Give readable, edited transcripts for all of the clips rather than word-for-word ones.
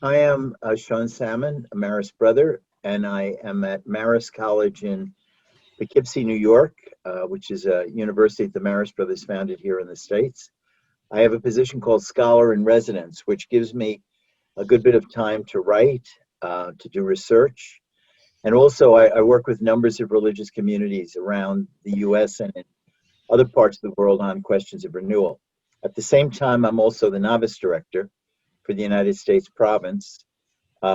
I am Sean Sammon, a Marist brother, and I am at Marist College in Poughkeepsie, New York, which is a university that the Marist brothers founded here in the States. I have a position called Scholar in Residence, which gives me a good bit of time to write, to do research, and also I work with numbers of religious communities around the US and in other parts of the world on questions of renewal. At the same time, I'm also the novice director for the United States province.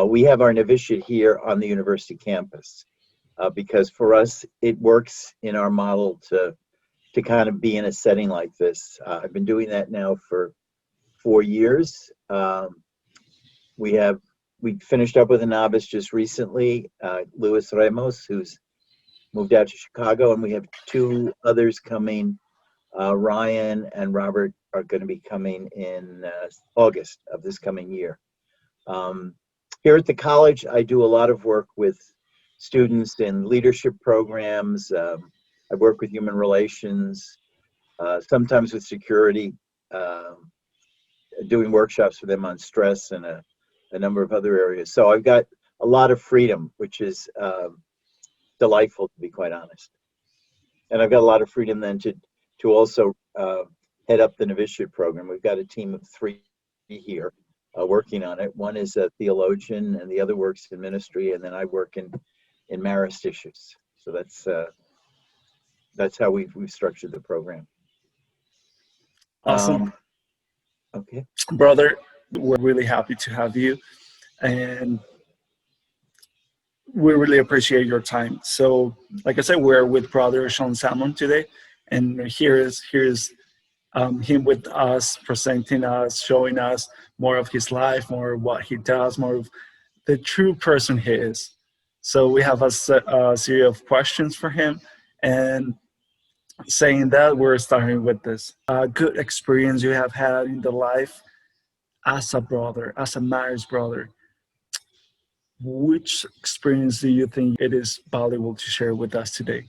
We have our novitiate here on the university campus because for us, it works in our model to kind of be in a setting like this. I've been doing that now for 4 years. We have we finished up with a novice just recently, Luis Ramos, who's moved out to Chicago, and we have two others coming. Ryan and Robert are going to be coming in August of this coming year. Um, Here at the college, I do a lot of work with students in leadership programs. I work with human relations, sometimes with security, um, doing workshops for them on stress and a number of other areas. So I've got a lot of freedom, which is delightful, to be quite honest. And I've got a lot of freedom then to also head up the novitiate program. We've got a team of three here working on it. One is a theologian, and the other works in ministry, and then I work in Marist issues. So that's how we've structured the program. Awesome, Okay. brother. We're really happy to have you, and we really appreciate your time. So, like I said, we're with brother Sean Salmon today, and here's him with us, presenting us, showing us more of his life, more of what he does, more of the true person he is. So we have a series of questions for him, and saying that we're starting with this good experience you have had in the life as a brother, as a marriage brother. Which experience do you think it is valuable to share with us today?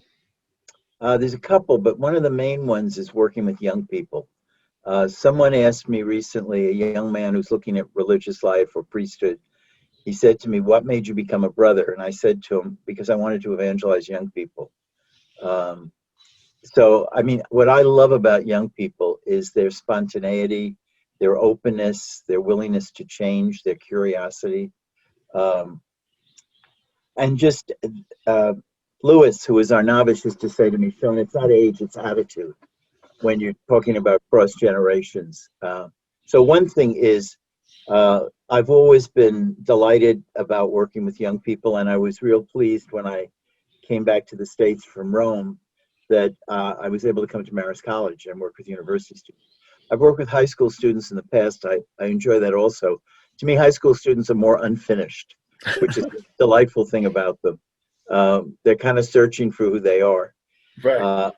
There's a couple, but one of the main ones is working with young people. Someone asked me recently, a young man who's looking at religious life or priesthood, he said to me, "What made you become a brother?" And I said to him, "Because I wanted to evangelize young people." Um, so, I mean, what I love about young people is their spontaneity, their openness, their willingness to change, their curiosity. Um, and just Lewis, who is our novice, used to say to me, "Sean, it's not age, it's attitude," when you're talking about cross generations. So one thing is, I've always been delighted about working with young people, and I was real pleased when I came back to the States from Rome that I was able to come to Marist College and work with university students. I've worked with high school students in the past. I enjoy that also. To me, high school students are more unfinished, which is the delightful thing about them. They're kind of searching for who they are. Right. Uh,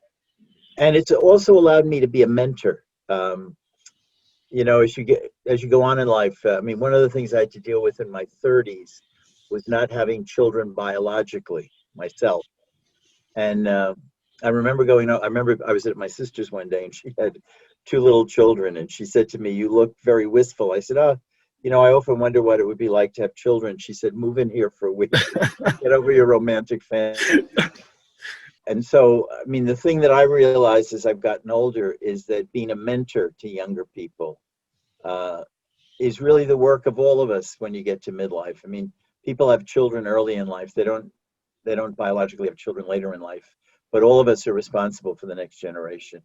and it's also allowed me to be a mentor. As you go on in life, I mean, one of the things I had to deal with in my 30s was not having children biologically myself. And I remember I remember I was at my sister's one day and she had two little children. And she said to me, "You look very wistful." I said, "Oh, I often wonder what it would be like to have children." She said, "Move in here for a week, get over your romantic fantasy." And so, I mean, the thing that I realized as I've gotten older is that being a mentor to younger people uh, is really the work of all of us when you get to midlife. I mean, people have children early in life. They don't biologically have children later in life, but all of us are responsible for the next generation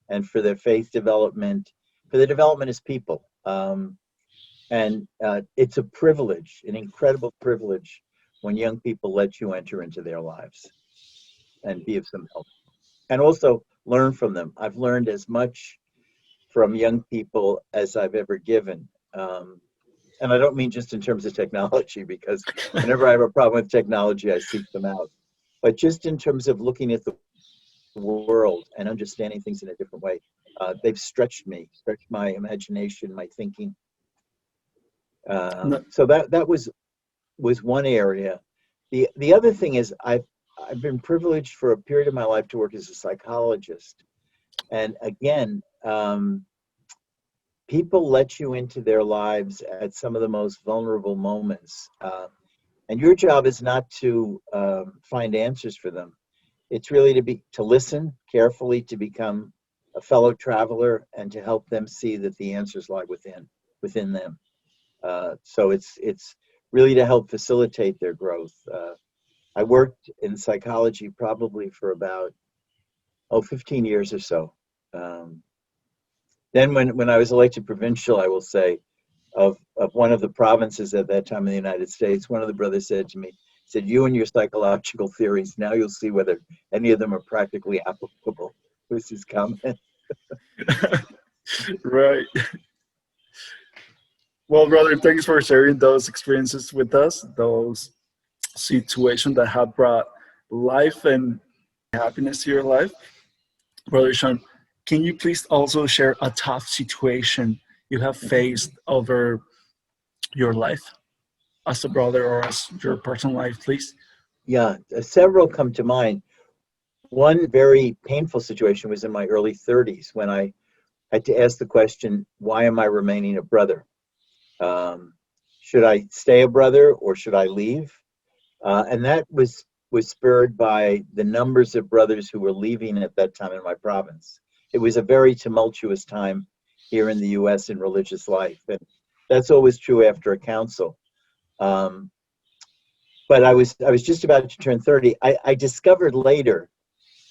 and for their faith development, for their development as people. And it's a privilege, an incredible privilege, when young people let you enter into their lives and be of some help. And also learn from them. I've learned as much from young people as I've ever given. And I don't mean just in terms of technology, because whenever I have a problem with technology, I seek them out. But just in terms of looking at the world and understanding things in a different way, they've stretched me, stretched my imagination, my thinking. No, So that was one area. The other thing is I've been privileged for a period of my life to work as a psychologist, and again, people let you into their lives at some of the most vulnerable moments. And your job is not to find answers for them. It's really to listen carefully, to become a fellow traveler, and to help them see that the answers lie within them. So it's really to help facilitate their growth. I worked in psychology probably for about 15 years or so. Then when I was elected provincial, I will say, of one of the provinces at that time in the United States, one of the brothers said to me, he said, "You and your psychological theories, now you'll see whether any of them are practically applicable." Was his comment. Right. Well, brother, thanks for sharing those experiences with us, those situations that have brought life and happiness to your life. Brother Sean, can you please also share a tough situation you have faced over your life as a brother or as your personal life, please? Yeah, several come to mind. One very painful situation was in my early 30s when I had to ask the question, why am I remaining a brother? Um, should I stay a brother or should I leave? And that was spurred by the numbers of brothers who were leaving at that time in my province. It was a very tumultuous time here in the U.S. in religious life, and that's always true after a council. Um, but I was just about to turn 30. I discovered later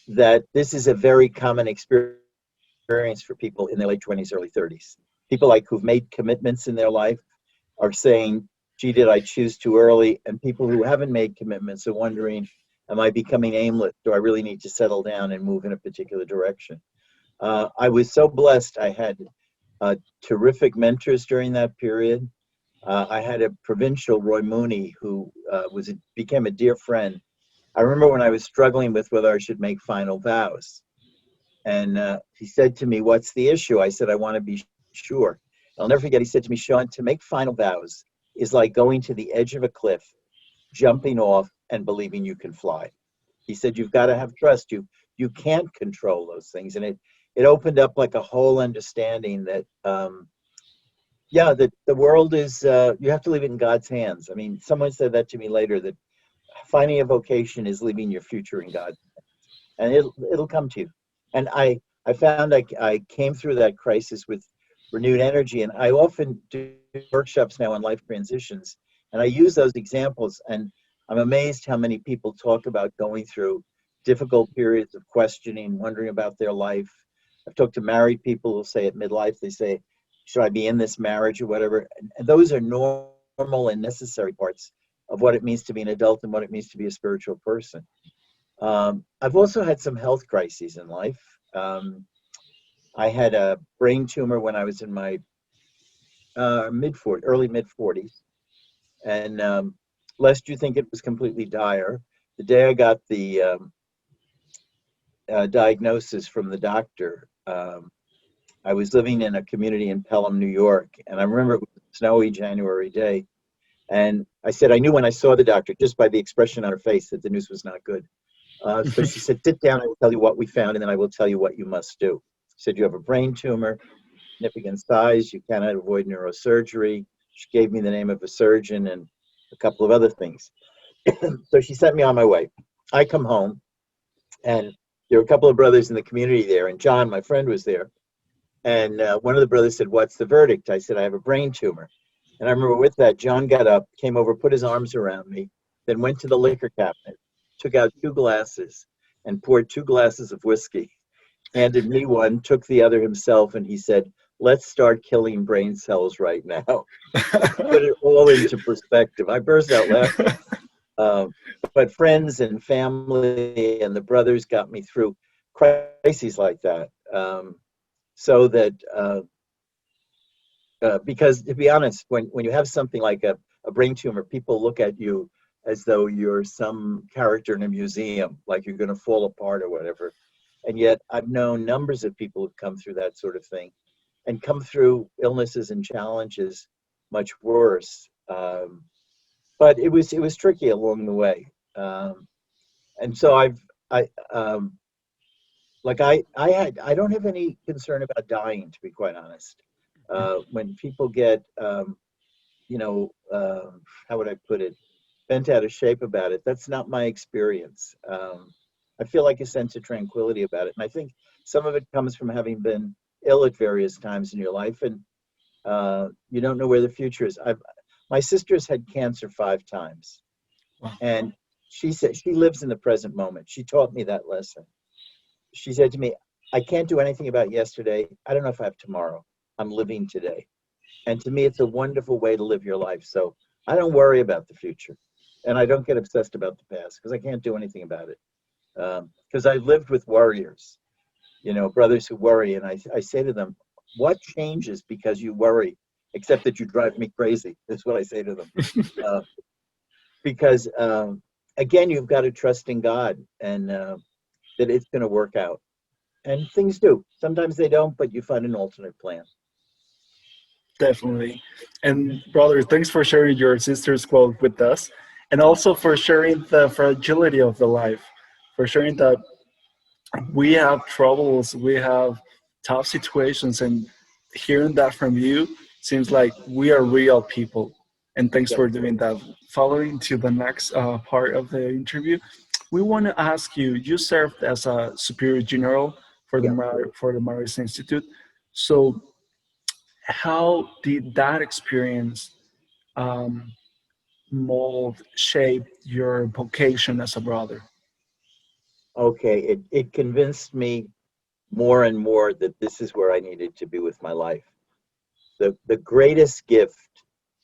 that this is a very common experience for people in their late 20s, early 30s. People like who've made commitments in their life are saying, gee, did I choose too early? And people who haven't made commitments are wondering, am I becoming aimless? Do I really need to settle down and move in a particular direction? I was so blessed. I had terrific mentors during that period. I had a provincial, Roy Mooney, who became a dear friend. I remember when I was struggling with whether I should make final vows. And he said to me, what's the issue? I said, I want to be sure. I'll never forget, he said to me, Sean, to make final vows is like going to the edge of a cliff, jumping off and believing you can fly. He said, you've got to have trust. You can't control those things. And it opened up like a whole understanding that, that the world is, you have to leave it in God's hands. I mean, someone said that to me later, that finding a vocation is leaving your future in God's hands. And it'll come to you. And I found I came through that crisis with renewed energy. And I often do workshops now on life transitions. And I use those examples. And I'm amazed how many people talk about going through difficult periods of questioning, wondering about their life. I've talked to married people who say at midlife, they say, should I be in this marriage or whatever? And those are normal and necessary parts of what it means to be an adult and what it means to be a spiritual person. I've also had some health crises in life. I had a brain tumor when I was in my early mid 40s, and lest you think it was completely dire, the day I got the diagnosis from the doctor, I was living in a community in Pelham, New York, and I remember it was a snowy January day, and I said I knew when I saw the doctor just by the expression on her face that the news was not good. So she said, sit down, I will tell you what we found, and then I will tell you what you must do. She said, you have a brain tumor, significant size, you cannot avoid neurosurgery. She gave me the name of a surgeon and a couple of other things. So she sent me on my way. I come home, and there were a couple of brothers in the community there, and John, my friend, was there. And one of the brothers said, what's the verdict? I said, I have a brain tumor. And I remember with that, John got up, came over, put his arms around me, then went to the liquor cabinet, took out 2 glasses and poured 2 glasses of whiskey, handed me one, took the other himself, and he said, let's start killing brain cells right now. Put it all into perspective. I burst out laughing. But friends and family and the brothers got me through crises like that. So that, because to be honest, when you have something like a brain tumor, people look at you as though you're some character in a museum, like you're going to fall apart or whatever. And yet I've known numbers of people who've come through that sort of thing and come through illnesses and challenges much worse. But it was tricky along the way. And so I don't have any concern about dying, to be quite honest. When people get, you know, how would I put it, bent out of shape about it, that's not my experience. I feel like a sense of tranquility about it. And I think some of it comes from having been ill at various times in your life, and you don't know where the future is. My sister's had cancer 5 times, Wow. and she said she lives in the present moment. She taught me that lesson. She said to me, I can't do anything about yesterday. I don't know if I have tomorrow. I'm living today. And to me, it's a wonderful way to live your life. So I don't worry about the future. And I don't get obsessed about the past because I can't do anything about it. Because I lived with warriors, you know, brothers who worry. And I say to them, what changes because you worry, except that you drive me crazy, is what I say to them. Uh, because, again, you've got to trust in God and that it's going to work out. And things do. Sometimes they don't, but you find an alternate plan. Definitely. And brother, thanks for sharing your sister's quote with us, and also for sharing the fragility of the life, for sharing that we have troubles, we have tough situations, and hearing that from you seems like we are real people. And thanks Yep. for doing that. Following to the next part of the interview, we want to ask you. You served as a superior general for the Yep. For the Maris Institute. So, how did that experience um, mold, shape your vocation as a brother? Okay. It convinced me more and more that this is where I needed to be with my life. The greatest gift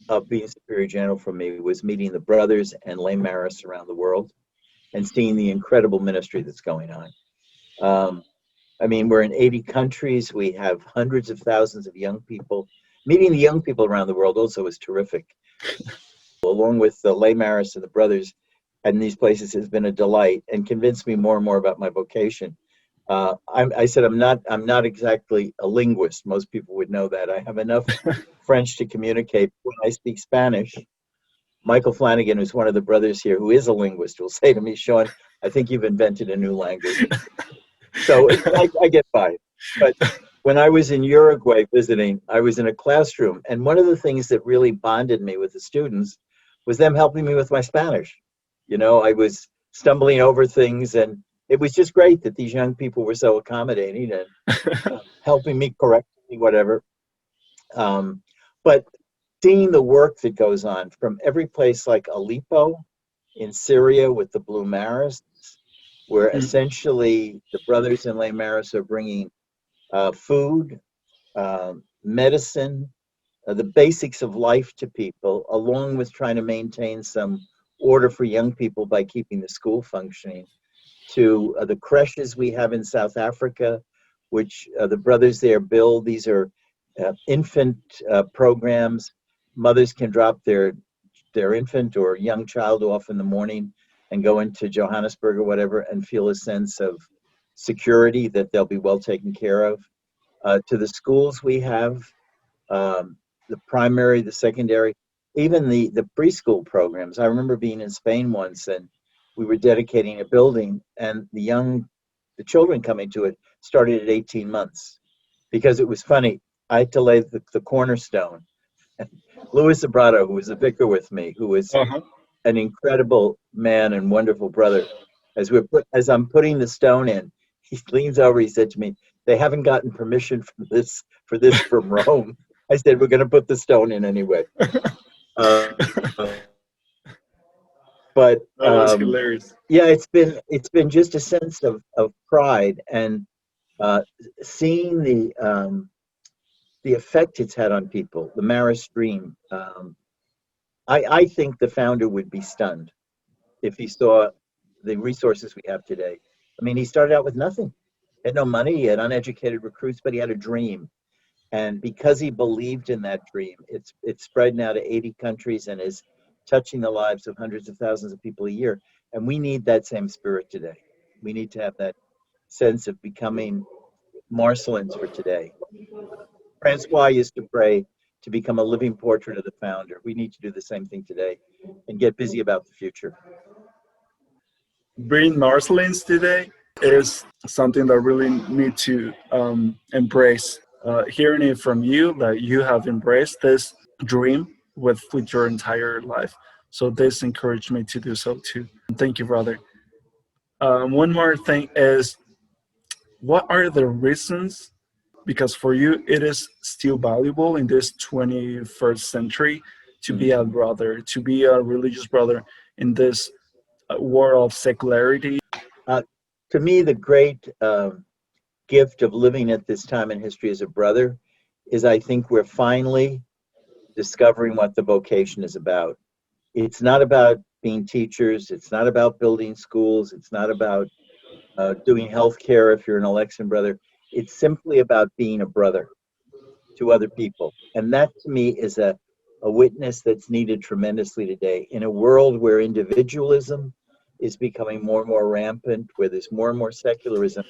of being Superior General for me was meeting the brothers and lay Maris around the world and seeing the incredible ministry that's going on. Um, I mean, we're in 80 countries. We have hundreds of thousands of young people. Meeting the young people around the world also is terrific. Along with the lay Maris and the brothers and these places has been a delight and convinced me more and more about my vocation. I said I'm not exactly a linguist. Most people would know that. I have enough French to communicate. When I speak Spanish, Michael Flanagan, who's one of the brothers here, who is a linguist, will say to me, Sean, I think you've invented a new language. So I get by. But when I was in Uruguay visiting, I was in a classroom, and one of the things that really bonded me with the students was them helping me with my Spanish. You know, I was stumbling over things, and it was just great that these young people were so accommodating and helping me correct me, whatever. Um, but seeing the work that goes on from every place like Aleppo in Syria with the Blue Maris, where Mm. essentially the brothers in Les Maris are bringing food, medicine, the basics of life to people, along with trying to maintain some order for young people by keeping the school functioning, to the creches we have in South Africa, which the brothers there build. These are infant programs. Mothers can drop their infant or young child off in the morning and go into Johannesburg or whatever and feel a sense of security that they'll be well taken care of. To the schools we have, the primary, the secondary, even the preschool programs. I remember being in Spain once and we were dedicating a building and the children coming to it started at 18 months because it was funny. I had to lay the cornerstone. Louis Abrado, who was a vicar with me, who was Uh-huh. an incredible man and wonderful brother. As I'm putting the stone in, he leans over. He said to me, "They haven't gotten permission for this from Rome." I said, "We're going to put the stone in anyway." Uh, but That was hilarious. yeah, it's been just a sense of pride and uh, seeing the effect it's had on people. The Maris Dream. I think the founder would be stunned if he saw the resources we have today. I mean, he started out with nothing. He had no money, he had uneducated recruits, but he had a dream. And because he believed in that dream, it's spread now to 80 countries and is touching the lives of hundreds of thousands of people a year. And we need that same spirit today. We need to have that sense of becoming Marcelins for today. Francois used to pray to become a living portrait of the founder. We need to do the same thing today and get busy about the future. Being Marcelins today is something that really need to embrace. hearing it from you that you have embraced this dream with your entire life. So this encouraged me to do so too. Thank you, brother. One more thing is, what are the reasons? Because for you, it is still valuable in this 21st century to be a brother, to be a religious brother in this world of secularity. Uh, to me, the great gift of living at this time in history as a brother is I think we're finally discovering what the vocation is about. It's not about being teachers. It's not about building schools. It's not about doing healthcare if you're an election brother. It's simply about being a brother to other people. And that to me is a witness that's needed tremendously today. In a world where individualism is becoming more and more rampant, where there's more and more secularism,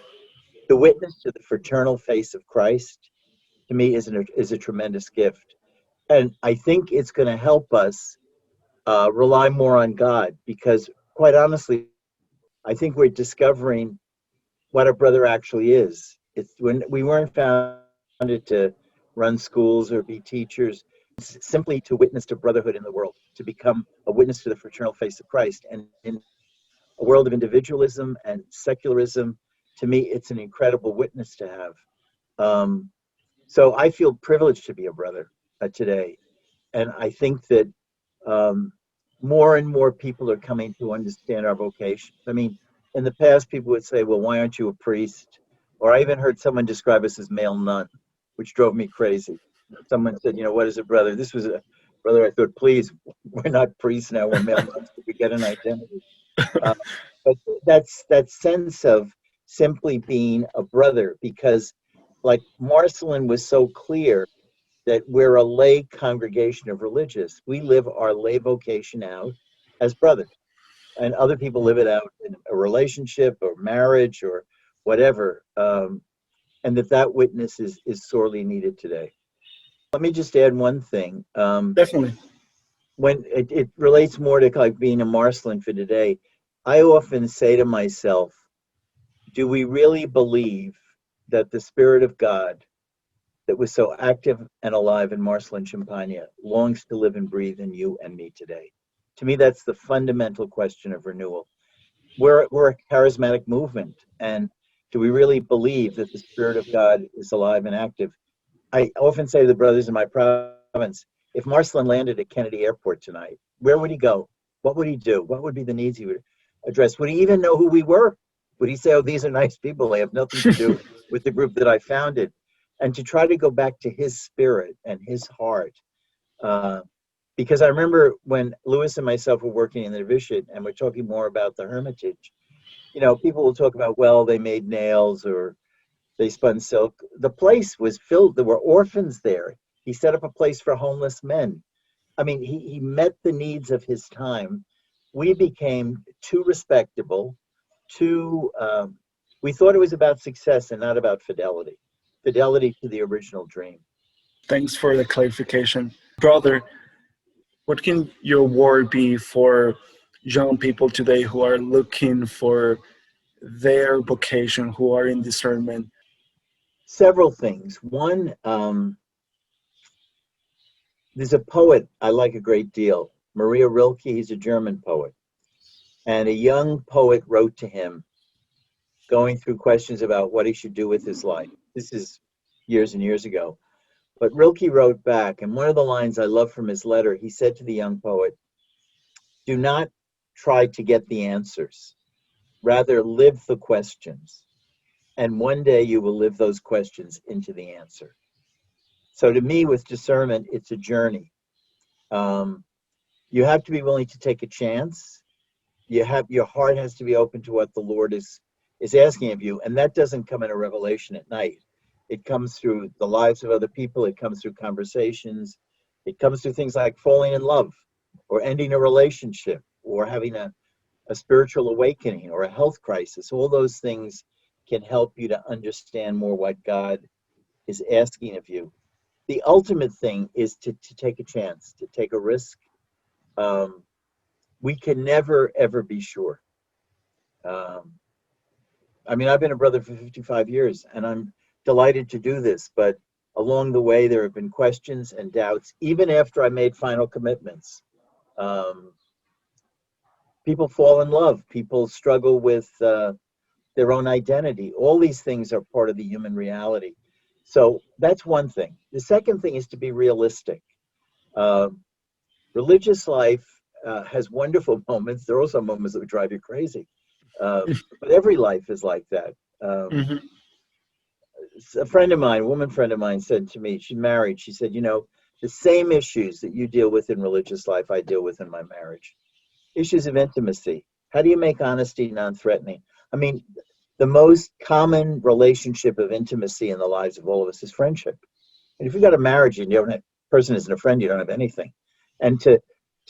the witness to the fraternal face of Christ, to me, is a tremendous gift. And I think it's going to help us rely more on God because, quite honestly, I think we're discovering what a brother actually is. It's when we weren't founded to run schools or be teachers, it's simply to witness to brotherhood in the world, to become a witness to the fraternal face of Christ. And in a world of individualism and secularism, to me, it's an incredible witness to have. So I feel privileged to be a brother today. And I think that um, more and more people are coming to understand our vocation. I mean, in the past, people would say, well, why aren't you a priest? Or I even heard someone describe us as male nun, which drove me crazy. Someone said, what is a brother? This was a brother. I thought, please, we're not priests now, we're male nuns. We get an identity. Uh, but that's that sense of simply being a brother, because like Marcelin was so clear that we're a lay congregation of religious. We live our lay vocation out as brothers, and other people live it out in a relationship or marriage or whatever. And that witness is sorely needed today. Let me just add one thing. Definitely. When it relates more to like being a Marcelin for today, I often say to myself, do we really believe that the Spirit of God that was so active and alive in Marcelin Champagnat longs to live and breathe in you and me today? To me, that's the fundamental question of renewal. We're a charismatic movement, and do we really believe that the Spirit of God is alive and active? I often say to the brothers in my province, if Marcelin landed at Kennedy Airport tonight, where would he go? What would he do? What would be the needs he would address? Would he even know who we were? Would he say, oh, these are nice people, they have nothing to do with the group that I founded? And to try to go back to his spirit and his heart. Because I remember when Lewis and myself were working in the novitiate and we're talking more about the hermitage, people will talk about, well, they made nails or they spun silk. The place was filled. There were orphans there. He set up a place for homeless men. I mean, he met the needs of his time. We became too respectable, we thought it was about success and not about fidelity to the original dream. Thanks for the clarification. Brother, what can your word be for young people today who are looking for their vocation, who are in discernment? Several things. One, there's a poet I like a great deal, Maria Rilke. He's a German poet. And a young poet wrote to him going through questions about what he should do with his life. This is years and years ago. But Rilke wrote back, and one of the lines I love from his letter, he said to the young poet, do not try to get the answers. Rather, live the questions. And one day you will live those questions into the answer. So to me, with discernment, it's a journey. You have to be willing to take a chance. Your heart has to be open to what the Lord is asking of you. And that doesn't come in a revelation at night. It comes through the lives of other people. It comes through conversations. It comes through things like falling in love or ending a relationship or having a spiritual awakening or a health crisis. All those things can help you to understand more what God is asking of you. The ultimate thing is to take a chance, to take a risk. We can never, ever be sure. I mean, I've been a brother for 55 years, and I'm delighted to do this, but along the way, there have been questions and doubts, even after I made final commitments. People fall in love. People struggle with their own identity. All these things are part of the human reality. So that's one thing. The second thing is to be realistic. Religious life has wonderful moments. There are also moments that would drive you crazy. But every life is like that. Hmm. A friend of mine, a woman friend of mine, said to me, she's married, she said, the same issues that you deal with in religious life, I deal with in my marriage. Issues of intimacy. How do you make honesty non-threatening? I mean, the most common relationship of intimacy in the lives of all of us is friendship. And if you've got a marriage and you don't have, person isn't a friend, you don't have anything. And to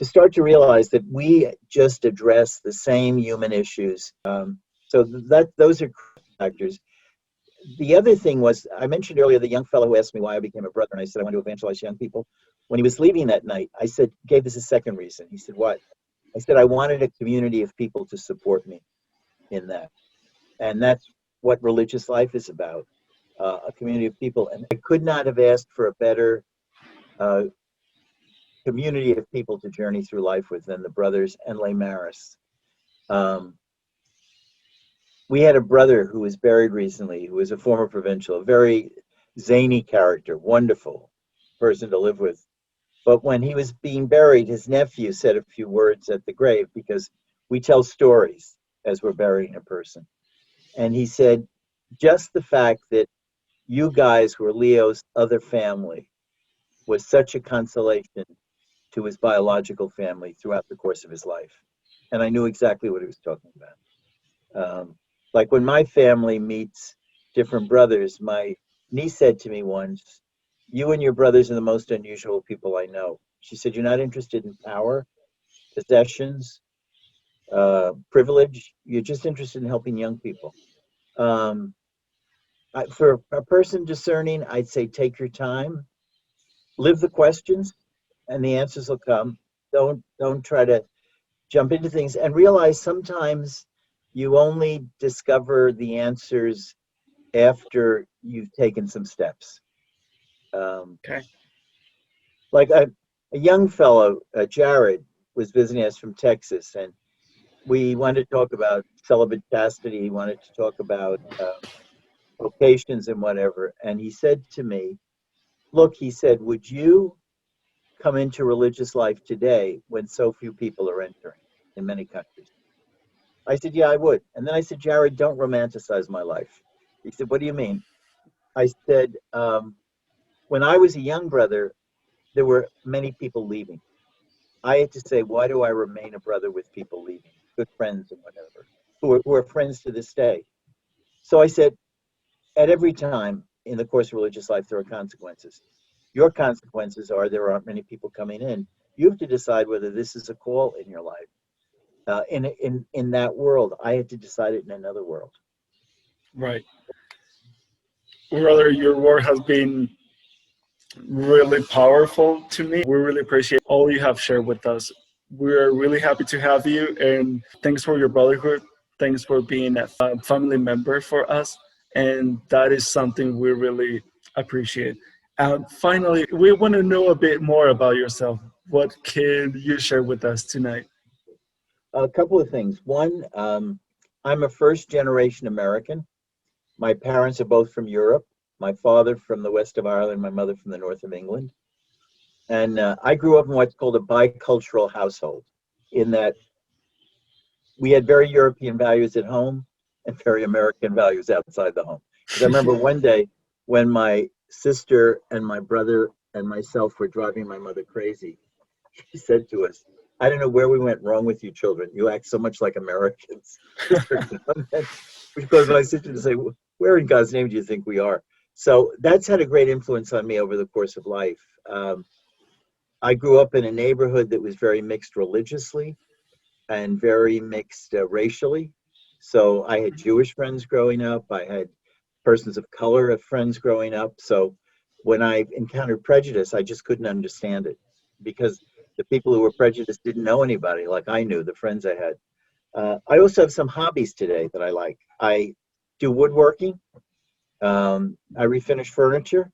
start to realize that we just address the same human issues. So those are factors. The other thing was, I mentioned earlier the young fellow who asked me why I became a brother, and I said I want to evangelize young people. When he was leaving that night, I said, gave this a second reason. He said, what? I said, I wanted a community of people to support me in that. And that's what religious life is about, a community of people. And I could not have asked for a better community of people to journey through life with than the brothers and lay Maris. We had a brother who was buried recently, who was a former provincial, a very zany character, wonderful person to live with. But when he was being buried, his nephew said a few words at the grave, because we tell stories as we're burying a person. And he said, just the fact that you guys were Leo's other family was such a consolation to his biological family throughout the course of his life. And I knew exactly what he was talking about. Like when my family meets different brothers, my niece said to me once, you and your brothers are the most unusual people I know. She said, you're not interested in power, possessions, privilege. You're just interested in helping young people. For a person discerning, I'd say take your time, live the questions, and the answers will come. Don't try to jump into things, and realize sometimes you only discover the answers after you've taken some steps. Okay. Like a young fellow, Jared, was visiting us from Texas, and we wanted to talk about celibate chastity. He wanted to talk about vocations and whatever. And he said to me, look, he said, would you come into religious life today when so few people are entering in many countries? I said, yeah, I would. And then I said, Jared, don't romanticize my life. He said, what do you mean? I said, when I was a young brother, there were many people leaving. I had to say, why do I remain a brother with people leaving, good friends and whatever, who are friends to this day? So I said, at every time in the course of religious life, there are consequences. Your consequences are there aren't many people coming in. You have to decide whether this is a call in your life. In that world, I had to decide it in another world. Right. Brother, your work has been really powerful to me. We really appreciate all you have shared with us. We're really happy to have you, and thanks for your brotherhood. Thanks for being a family member for us, and that is something we really appreciate. Finally, we want to know a bit more about yourself. What can you share with us tonight? A couple of things. One, I'm a first generation American. My parents are both from Europe. My father from the west of Ireland, my mother from the north of England. And I grew up in what's called a bicultural household, in that we had very European values at home and very American values outside the home. Because I remember one day when my sister and my brother and myself were driving my mother crazy, she said to us, I don't know where we went wrong with you children. You act so much like Americans. Which caused my sister to say, where in God's name do you think we are? So that's had a great influence on me over the course of life. I grew up in a neighborhood that was very mixed religiously and very mixed racially. So I had Jewish friends growing up. I had persons of color as friends growing up. So when I encountered prejudice, I just couldn't understand it, because the people who were prejudiced didn't know anybody like I knew, the friends I had. I also have some hobbies today that I like. I do woodworking. I refinish furniture.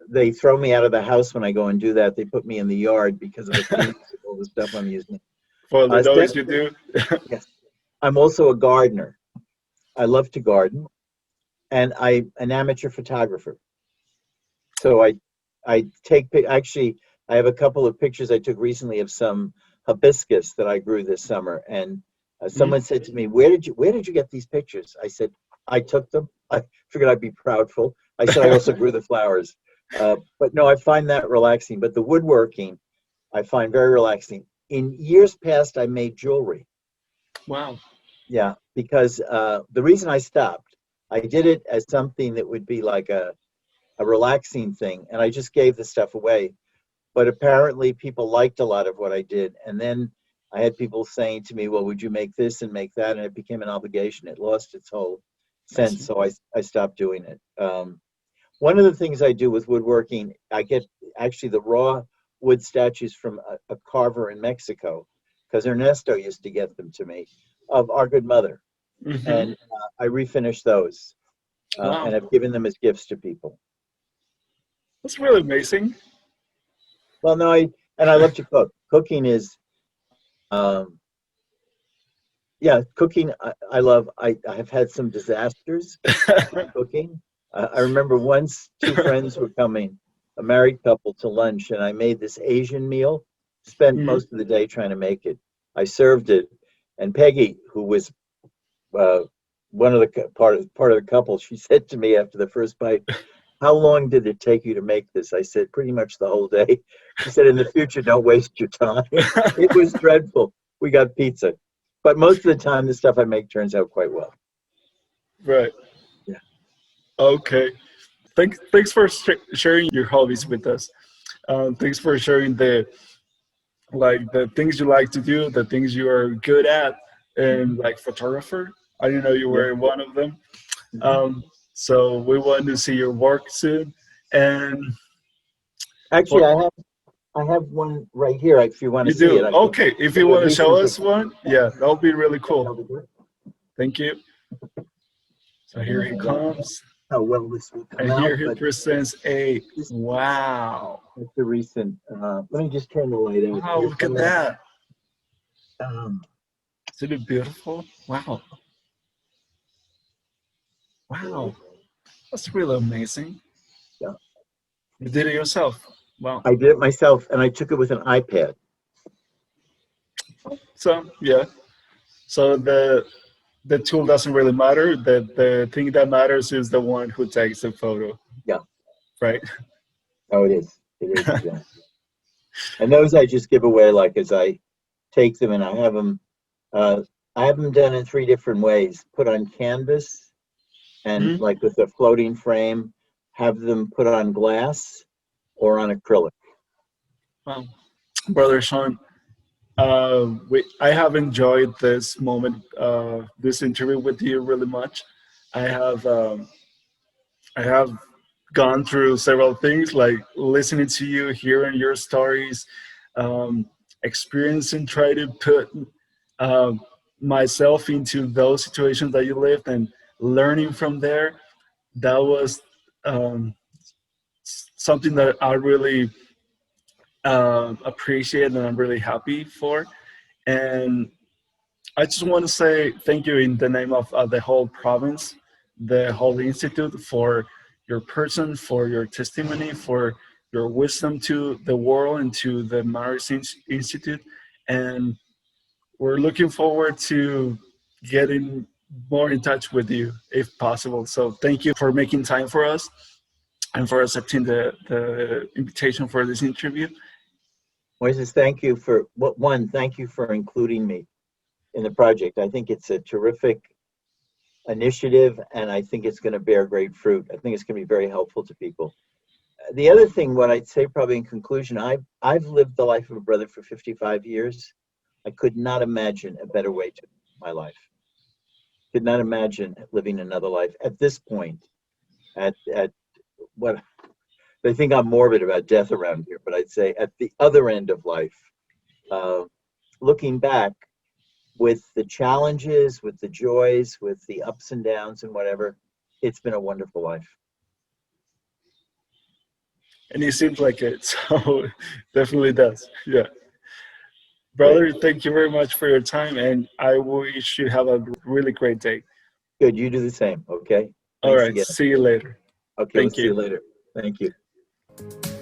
They throw me out of the house when I go and do that. They put me in the yard because of the fumes of all the stuff I'm using. For the noise you Secondly, do. yes, I'm also a gardener. I love to garden, and I'm an amateur photographer. So I actually, I have a couple of pictures I took recently of some hibiscus that I grew this summer, and Mhm. someone said to me, "Where did you get these pictures?" I said, "I took them. I figured I'd be proudful." I said, "I also grew the flowers." But no, I find that relaxing. But the woodworking, I find very relaxing. In years past, I made jewelry. Wow. Yeah, because the reason I stopped, I did it as something that would be like a relaxing thing, and I just gave the stuff away. But apparently, people liked a lot of what I did, and then I had people saying to me, "Well, would you make this and make that?" And it became an obligation. It lost its whole I sense, see. so I stopped doing it. One of the things I do with woodworking, I get actually the raw wood statues from a carver in Mexico, because Ernesto used to get them to me of Our Good Mother, Hmm. and I refinish those Wow. and I've given them as gifts to people. That's really amazing. Well, no, I love to cook. Cooking is, um, yeah, cooking. I love. I have had some disasters cooking. I remember once two friends were coming, a married couple, to lunch, and I made this Asian meal. Spent Mhm. most of the day trying to make it. I served it, and Peggy, who was uh, one of the part of the couple, she said to me after the first bite, "How long did it take you to make this?" I said, "Pretty much the whole day." She said, "In the future, don't waste your time." It was dreadful. We got pizza, but most of the time, the stuff I make turns out quite well. Right. Yeah. Okay. Thanks for sharing your hobbies with us. Thanks for sharing the things you like to do, the things you are good at, and Mhm. like photographer. I didn't know you Yeah. were one of them. Mhm. Um, so we want to see your work soon. And Actually, for I have one right here. If you want to you see it, do I could. okay. If It's you a want to show recent us picture. one, yeah, that'll be really cool. That'll be good. Thank you. So here he And I don't know comes, how well this will come and out, here he but presents a this wow. it's a recent. Let me just turn the light out Wow, here look from at that. that. Um, Isn't it beautiful? Wow. there we Wow. go. That's really amazing. Yeah. You did it yourself. Wow. I did it myself, and I took it with an iPad. So yeah. So the tool doesn't really matter. The thing that matters is the one who takes the photo, Yeah. right? Oh, it is. It is exactly. And those I just give away, like as I take them, and Uh, I have them done in three different ways: put on canvas, and Mhm. like with a floating frame, have them put on glass or on acrylic. Wow. Brother Sean, I have enjoyed this moment, this interview with you really much. I have um, I have gone through several things like listening to you, hearing your stories, um, experiencing, try to put um, myself into those situations that you lived and learning from there. That was um, something that I really appreciate and I'm really happy for. And I just want to say thank you in the name of the whole province, the whole institute for your person, for your testimony, for your wisdom to the world and to the Institute. And we're looking forward to getting more in touch with you if possible. So thank you for making time for us and for accepting the invitation for this interview. Moises, thank you for thank you for including me in the project. I think it's a terrific initiative, and I think it's going to bear great fruit. I think it's going to be very helpful to people. The other thing, what I'd say probably in conclusion, I've lived the life of a brother for 55 years. I could not imagine a better way to my life. Could not imagine living another life at this point. At what they think I'm morbid about death around here, but I'd say at the other end of life, uh, looking back with the challenges, with the joys, with the ups and downs and whatever, it's been a wonderful life. and it seems like it. So definitely does. Yeah. Great. Brother, thank you very much for your time, and I wish you have a really great day. Good. You do the same. Okay. All Thanks right. again. See you later. Okay. We'll Thank see you you. later. Thank you.